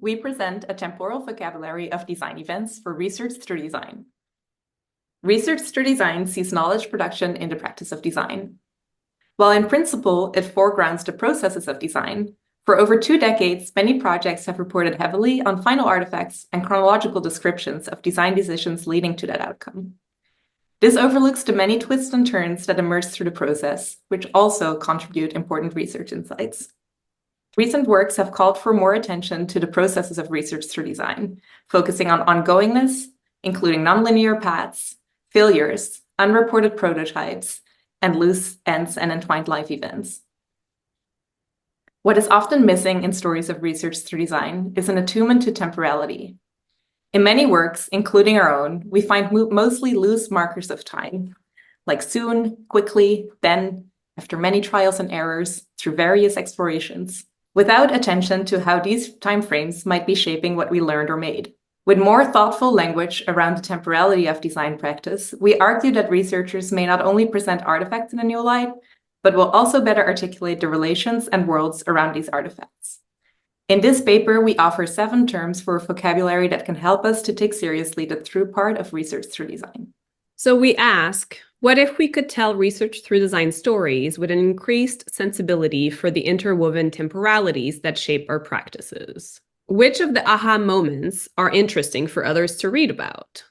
we present a temporal vocabulary of design events for research through design. Research through design sees knowledge production in the practice of design. While in principle, it foregrounds the processes of design, for over 2 decades, many projects have reported heavily on final artifacts and chronological descriptions of design decisions leading to that outcome. This overlooks the many twists and turns that emerge through the process, which also contribute important research insights. Recent works have called for more attention to the processes of research through design, focusing on ongoingness, including nonlinear paths, failures, unreported prototypes, and loose ends and entwined life events. What is often missing in stories of research through design is an attunement to temporality. In many works, including our own, we find mostly loose markers of time, like soon, quickly, then, after many trials and errors, through various explorations, without attention to how these timeframes might be shaping what we learned or made. With more thoughtful language around the temporality of design practice, we argue that researchers may not only present artifacts in a new light, but will also better articulate the relations and worlds around these artifacts. In this paper, we offer 7 terms for a vocabulary that can help us to take seriously the through part of research through design. So we ask, what if we could tell research through design stories with an increased sensibility for the interwoven temporalities that shape our practices? Which of the aha moments are interesting for others to read about?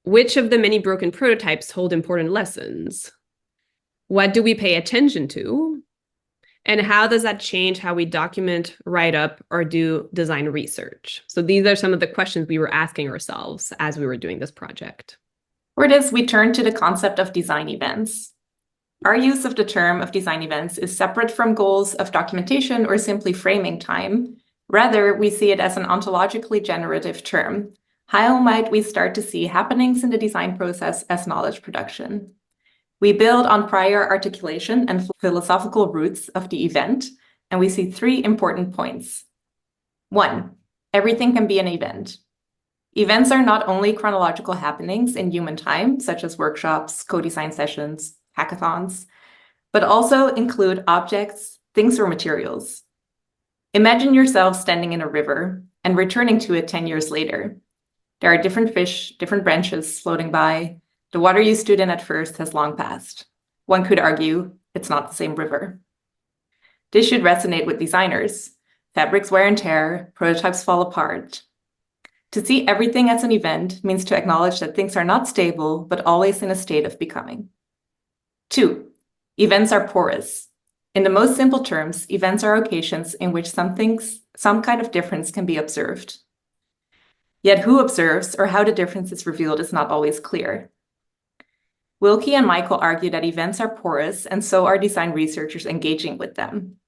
Which of the many broken prototypes hold important lessons? What do we pay attention to? And how does that change how we document, write up, or do design research? So these are some of the questions we were asking ourselves as we were doing this project. For this, we turn to the concept of design events. Our use of the term of design events is separate from goals of documentation or simply framing time. Rather, we see it as an ontologically generative term. How might we start to see happenings in the design process as knowledge production? We build on prior articulation and philosophical roots of the event, and we see 3 important points. 1, everything can be an event. Events are not only chronological happenings in human time, such as workshops, co-design sessions, hackathons, but also include objects, things, or materials. Imagine yourself standing in a river and returning to it 10 years later. There are different fish, different branches floating by. The water you stood in at first has long passed. One could argue it's not the same river. This should resonate with designers. Fabrics wear and tear, prototypes fall apart. To see everything as an event means to acknowledge that things are not stable, but always in a state of becoming. 2, events are porous. In the most simple terms, events are occasions in which some kind of difference can be observed. Yet who observes or how the difference is revealed is not always clear. Wilkie and Michael argue that events are porous, and so are design researchers engaging with them.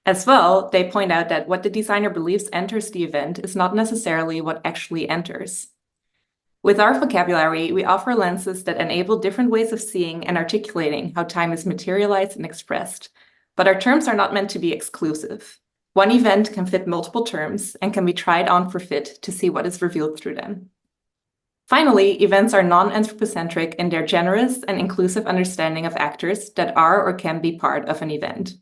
As well, they point out that what the designer believes enters the event is not necessarily what actually enters. With our vocabulary, we offer lenses that enable different ways of seeing and articulating how time is materialized and expressed, but our terms are not meant to be exclusive. One event can fit multiple terms and can be tried on for fit to see what is revealed through them. Finally, events are non-anthropocentric in their generous and inclusive understanding of actors that are or can be part of an event.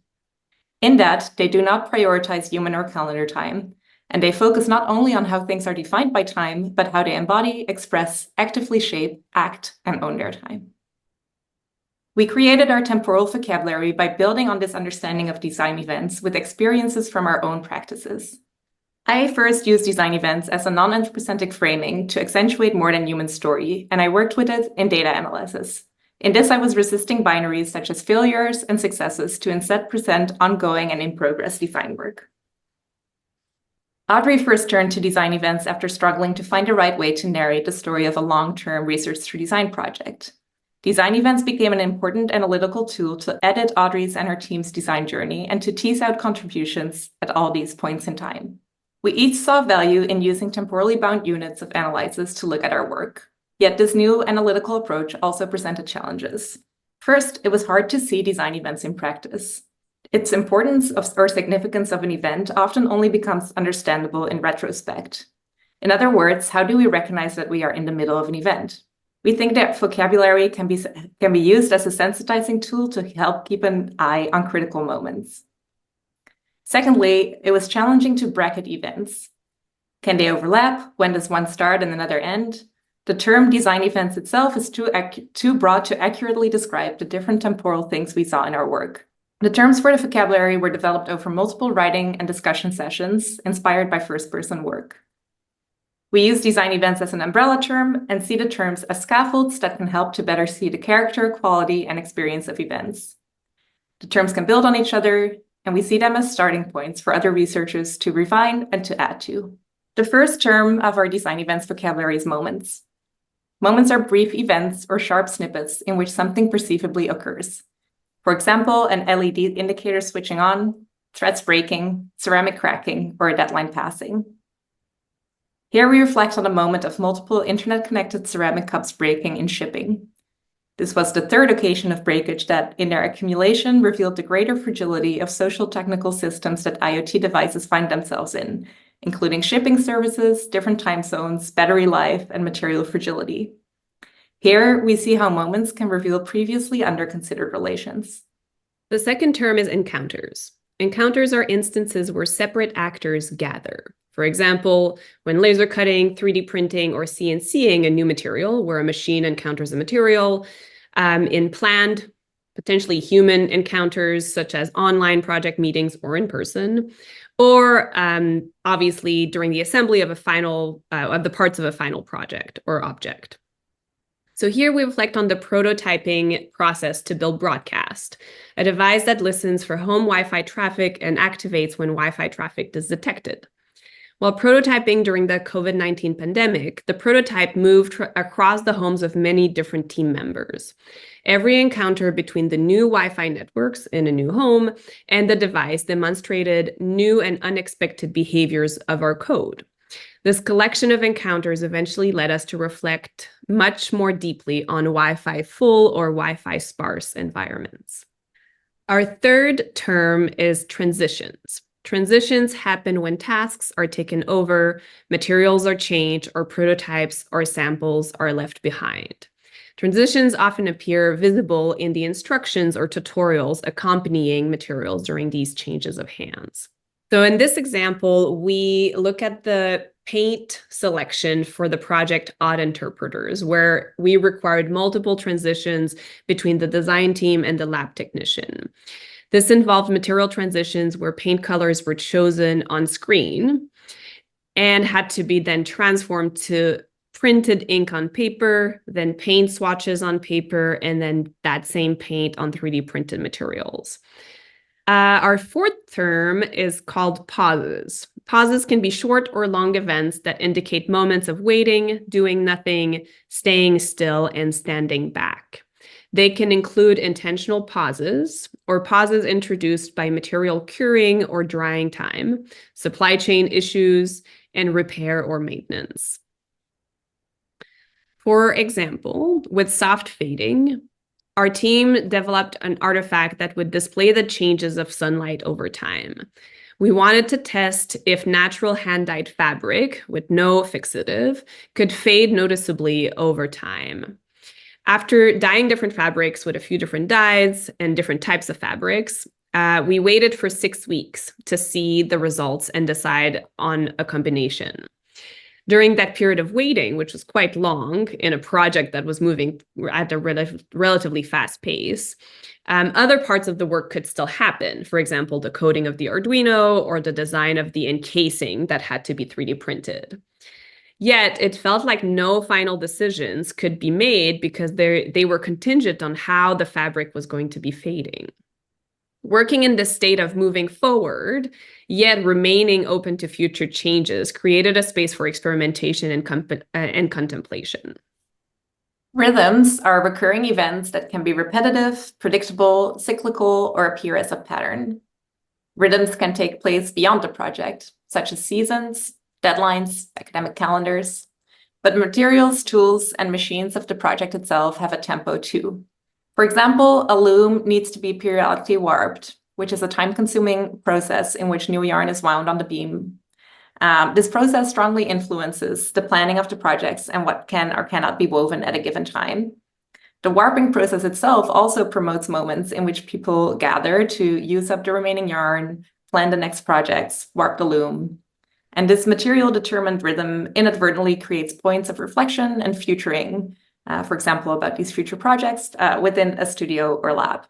In that, they do not prioritize human or calendar time, and they focus not only on how things are defined by time, but how they embody, express, actively shape, act, and own their time. We created our temporal vocabulary by building on this understanding of design events with experiences from our own practices. I first used design events as a non-anthropocentric framing to accentuate more than human story, and I worked with it in data analysis. In this, I was resisting binaries such as failures and successes to instead present ongoing and in-progress design work. Audrey first turned to design events after struggling to find the right way to narrate the story of a long-term research through design project. Design events became an important analytical tool to edit Audrey's and her team's design journey and to tease out contributions at all these points in time. We each saw value in using temporally bound units of analysis to look at our work. Yet this new analytical approach also presented challenges. First, it was hard to see design events in practice. Its importance or significance of an event often only becomes understandable in retrospect. In other words, how do we recognize that we are in the middle of an event? We think that vocabulary can be used as a sensitizing tool to help keep an eye on critical moments. Secondly, it was challenging to bracket events. Can they overlap? When does one start and another end? The term design events itself is too broad to accurately describe the different temporal things we saw in our work. The terms for the vocabulary were developed over multiple writing and discussion sessions, inspired by first-person work. We use design events as an umbrella term and see the terms as scaffolds that can help to better see the character, quality, and experience of events. The terms can build on each other, and we see them as starting points for other researchers to refine and to add to. The first term of our design events vocabulary is moments. Moments are brief events or sharp snippets in which something perceivably occurs. For example, an LED indicator switching on, threads breaking, ceramic cracking, or a deadline passing. Here we reflect on a moment of multiple internet-connected ceramic cups breaking in shipping. This was the third occasion of breakage that, in their accumulation, revealed the greater fragility of social technical systems that IoT devices find themselves in, including shipping services, different time zones, battery life, and material fragility. Here, we see how moments can reveal previously under-considered relations. The second term is encounters. Encounters are instances where separate actors gather. For example, when laser cutting, 3D printing, or CNCing a new material, where a machine encounters a material, in planned, potentially human encounters, such as online project meetings or in person, or obviously during the assembly of the parts of a final project or object. So here we reflect on the prototyping process to build Broadcast, a device that listens for home Wi-Fi traffic and activates when Wi-Fi traffic is detected. While prototyping during the COVID-19 pandemic, the prototype moved across the homes of many different team members. Every encounter between the new Wi-Fi networks in a new home and the device demonstrated new and unexpected behaviors of our code. This collection of encounters eventually led us to reflect much more deeply on Wi-Fi full or Wi-Fi sparse environments. Our third term is transitions. Transitions happen when tasks are taken over, materials are changed, or prototypes or samples are left behind. Transitions often appear visible in the instructions or tutorials accompanying materials during these changes of hands. So in this example, we look at the paint selection for the project Odd Interpreters, where we required multiple transitions between the design team and the lab technician. This involved material transitions where paint colors were chosen on screen and had to be then transformed to printed ink on paper, then paint swatches on paper, and then that same paint on 3D printed materials. Our fourth term is called pauses. Pauses can be short or long events that indicate moments of waiting, doing nothing, staying still, and standing back. They can include intentional pauses or pauses introduced by material curing or drying time, supply chain issues, and repair or maintenance. For example, with soft fading, our team developed an artifact that would display the changes of sunlight over time. We wanted to test if natural hand-dyed fabric with no fixative could fade noticeably over time. After dyeing different fabrics with a few different dyes and different types of fabrics, we waited for 6 weeks to see the results and decide on a combination. During that period of waiting, which was quite long in a project that was moving at a relatively fast pace, other parts of the work could still happen. For example, the coding of the Arduino or the design of the encasing that had to be 3D printed. Yet it felt like no final decisions could be made because they were contingent on how the fabric was going to be fading. Working in this state of moving forward, yet remaining open to future changes, created a space for experimentation and contemplation. Rhythms are recurring events that can be repetitive, predictable, cyclical, or appear as a pattern. Rhythms can take place beyond the project, such as seasons, deadlines, academic calendars, but materials, tools, and machines of the project itself have a tempo too. For example, a loom needs to be periodically warped, which is a time-consuming process in which new yarn is wound on the beam. This process strongly influences the planning of the projects and what can or cannot be woven at a given time. The warping process itself also promotes moments in which people gather to use up the remaining yarn, plan the next projects, warp the loom. And this material-determined rhythm inadvertently creates points of reflection and futuring, for example, about these future projects within a studio or lab.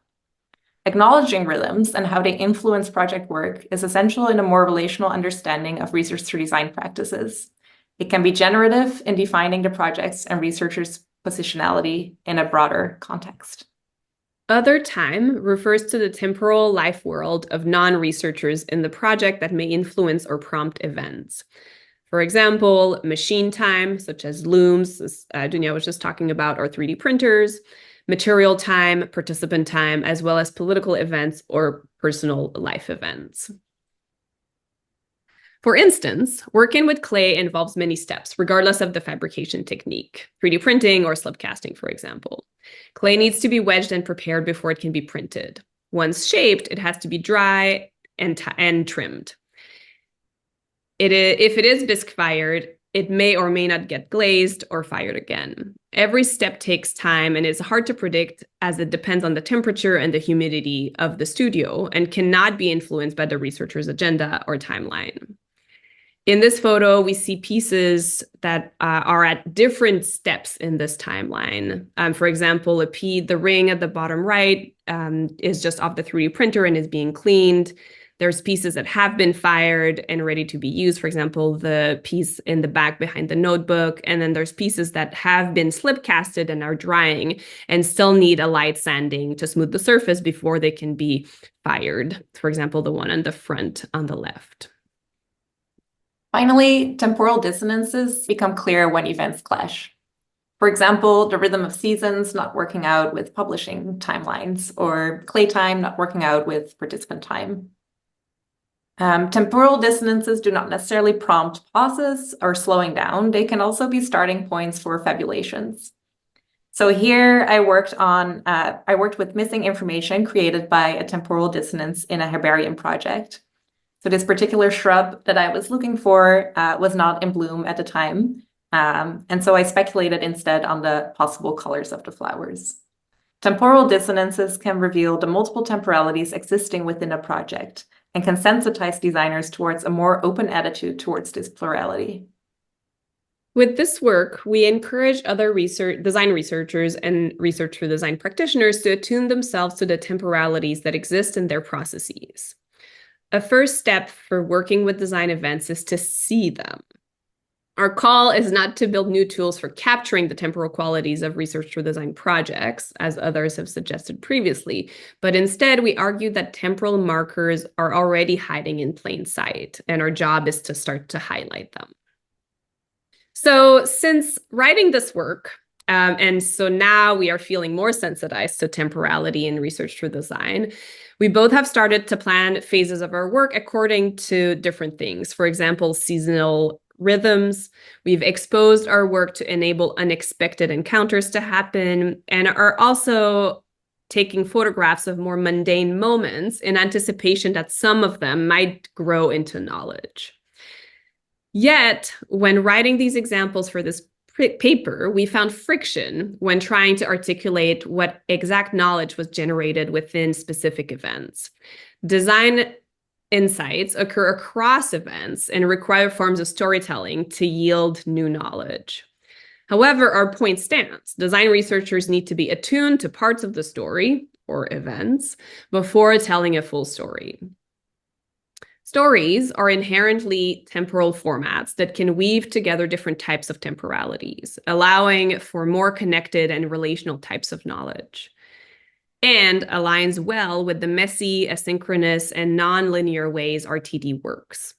Acknowledging rhythms and how they influence project work is essential in a more relational understanding of research through design practices. It can be generative in defining the project's and researchers' positionality in a broader context. Other time refers to the temporal life world of non-researchers in the project that may influence or prompt events. For example, machine time, such as looms, as Doenja was just talking about, or 3D printers, material time, participant time, as well as political events or personal life events. For instance, working with clay involves many steps, regardless of the fabrication technique, 3D printing or slip casting, for example. Clay needs to be wedged and prepared before it can be printed. Once shaped, it has to be dry and trimmed. If it is bisque fired, it may or may not get glazed or fired again. Every step takes time and is hard to predict as it depends on the temperature and the humidity of the studio and cannot be influenced by the researcher's agenda or timeline. In this photo, we see pieces that are at different steps in this timeline. For example, the ring at the bottom right is just off the 3D printer and is being cleaned. There's pieces that have been fired and ready to be used. For example, the piece in the back behind the notebook. And then there's pieces that have been slip casted and are drying and still need a light sanding to smooth the surface before they can be fired. For example, the one on the front on the left. Finally, temporal dissonances become clear when events clash. For example, the rhythm of seasons not working out with publishing timelines, or clay time not working out with participant time. Temporal dissonances do not necessarily prompt pauses or slowing down. They can also be starting points for fabulations. So here I worked with missing information created by a temporal dissonance in a herbarium project. So this particular shrub that I was looking for was not in bloom at the time. And so I speculated instead on the possible colors of the flowers. Temporal dissonances can reveal the multiple temporalities existing within a project and can sensitize designers towards a more open attitude towards this plurality. With this work, we encourage other design researchers and research through design practitioners to attune themselves to the temporalities that exist in their processes. A first step for working with design events is to see them. Our call is not to build new tools for capturing the temporal qualities of research through design projects, as others have suggested previously, but instead we argue that temporal markers are already hiding in plain sight, and our job is to start to highlight them. So since writing this work, and so now we are feeling more sensitized to temporality in research through design, we both have started to plan phases of our work according to different things. For example, seasonal rhythms. We've exposed our work to enable unexpected encounters to happen and are also taking photographs of more mundane moments in anticipation that some of them might grow into knowledge. Yet, when writing these examples for this paper, we found friction when trying to articulate what exact knowledge was generated within specific events. Design insights occur across events and require forms of storytelling to yield new knowledge. However, our point stands. Design researchers need to be attuned to parts of the story or events before telling a full story. Stories are inherently temporal formats that can weave together different types of temporalities, allowing for more connected and relational types of knowledge, and aligns well with the messy, asynchronous, and non-linear ways RTD works.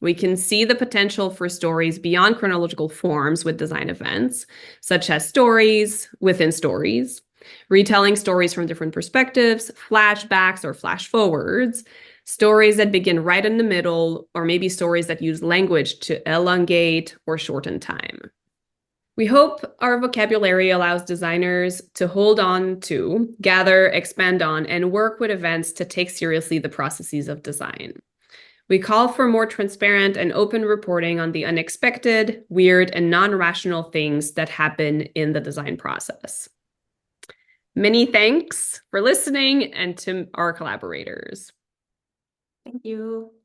We can see the potential for stories beyond chronological forms with design events, such as stories within stories, retelling stories from different perspectives, flashbacks or flash forwards, stories that begin right in the middle, or maybe stories that use language to elongate or shorten time. We hope our vocabulary allows designers to hold on to, gather, expand on, and work with events to take seriously the processes of design. We call for more transparent and open reporting on the unexpected, weird, and non-rational things that happen in the design process. Many thanks for listening and to our collaborators. Thank you.